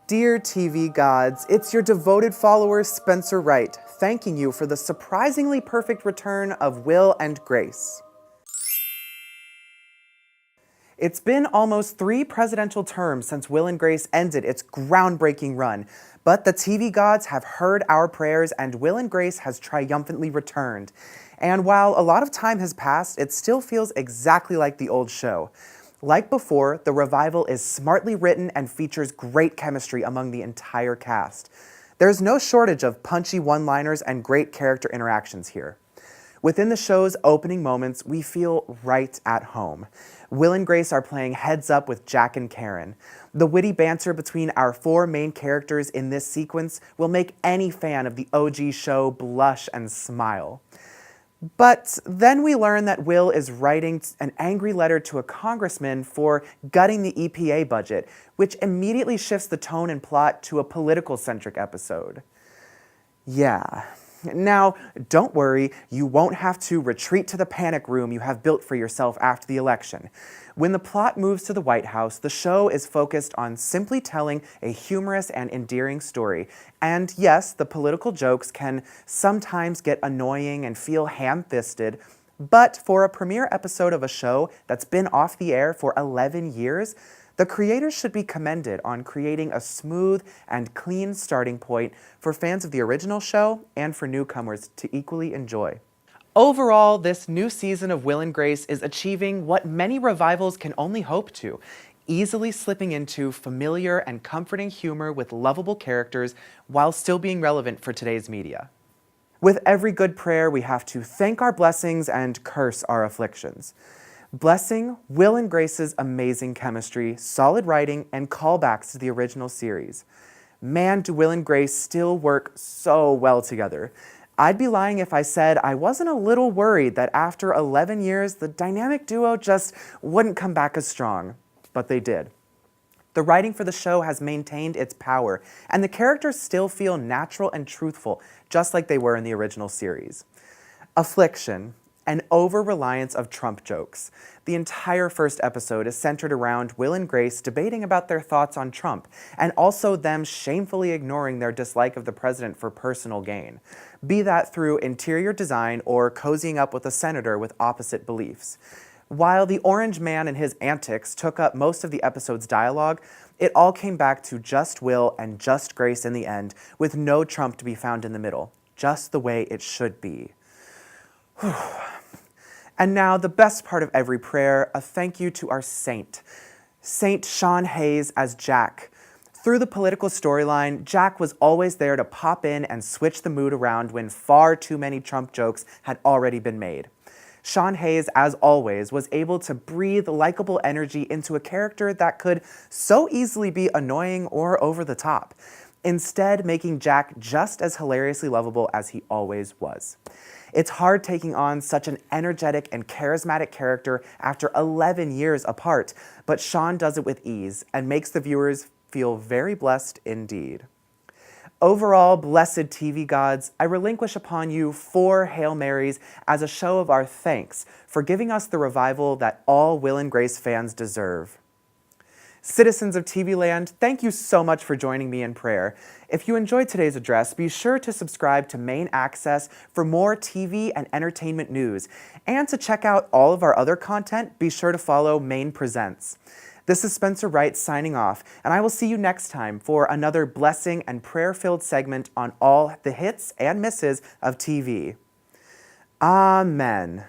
Dear TV gods, it's your devoted follower Spencer Wright, thanking you for the surprisingly perfect return of Will and Grace. It's been almost 3 presidential terms since Will and Grace ended its groundbreaking run, but the TV gods have heard our prayers and Will and Grace has triumphantly returned. And while a lot of time has passed, it still feels exactly like the old show. Like before, the revival is smartly written and features great chemistry among the entire cast. There's no shortage of punchy one-liners and great character interactions here. Within the show's opening moments, we feel right at home. Will and Grace are playing heads up with Jack and Karen. The witty banter between our 4 main characters in this sequence will make any fan of the OG show blush and smile. But then we learn that Will is writing an angry letter to a congressman for gutting the EPA budget, which immediately shifts the tone and plot to a political-centric episode. Yeah. Now, don't worry, you won't have to retreat to the panic room you have built for yourself after the election. When the plot moves to the White House, the show is focused on simply telling a humorous and endearing story. And yes, the political jokes can sometimes get annoying and feel ham-fisted, but for a premiere episode of a show that's been off the air for 11 years, the creators should be commended on creating a smooth and clean starting point for fans of the original show and for newcomers to equally enjoy. Overall, this new season of Will and Grace is achieving what many revivals can only hope to, easily slipping into familiar and comforting humor with lovable characters while still being relevant for today's media. With every good prayer, we have to thank our blessings and curse our afflictions. Blessing Will and Grace's amazing chemistry, solid writing, and callbacks to the original series. Man, do Will and Grace still work so well together. I'd be lying if I said I wasn't a little worried that after 11 years, the dynamic duo just wouldn't come back as strong. But they did. The writing for the show has maintained its power, and the characters still feel natural and truthful, just like they were in the original series. Affliction. An over-reliance of Trump jokes. The entire first episode is centered around Will and Grace debating about their thoughts on Trump, and also them shamefully ignoring their dislike of the president for personal gain, be that through interior design or cozying up with a senator with opposite beliefs. While the orange man and his antics took up most of the episode's dialogue, it all came back to just Will and just Grace in the end, with no Trump to be found in the middle, just the way it should be. Whew. And now, the best part of every prayer, a thank you to our saint. Saint Sean Hayes as Jack. Through the political storyline, Jack was always there to pop in and switch the mood around when far too many Trump jokes had already been made. Sean Hayes, as always, was able to breathe likable energy into a character that could so easily be annoying or over the top, instead making Jack just as hilariously lovable as he always was. It's hard taking on such an energetic and charismatic character after 11 years apart, but Sean does it with ease and makes the viewers feel very blessed indeed. Overall, blessed TV gods, I relinquish upon you 4 Hail Marys as a show of our thanks for giving us the revival that all Will and Grace fans deserve. Citizens of TV Land, thank you so much for joining me in prayer. If you enjoyed today's address, be sure to subscribe to Main Access for more TV and entertainment news. And to check out all of our other content, be sure to follow Main Presents. This is Spencer Wright signing off, and I will see you next time for another blessing and prayer-filled segment on all the hits and misses of TV. Amen.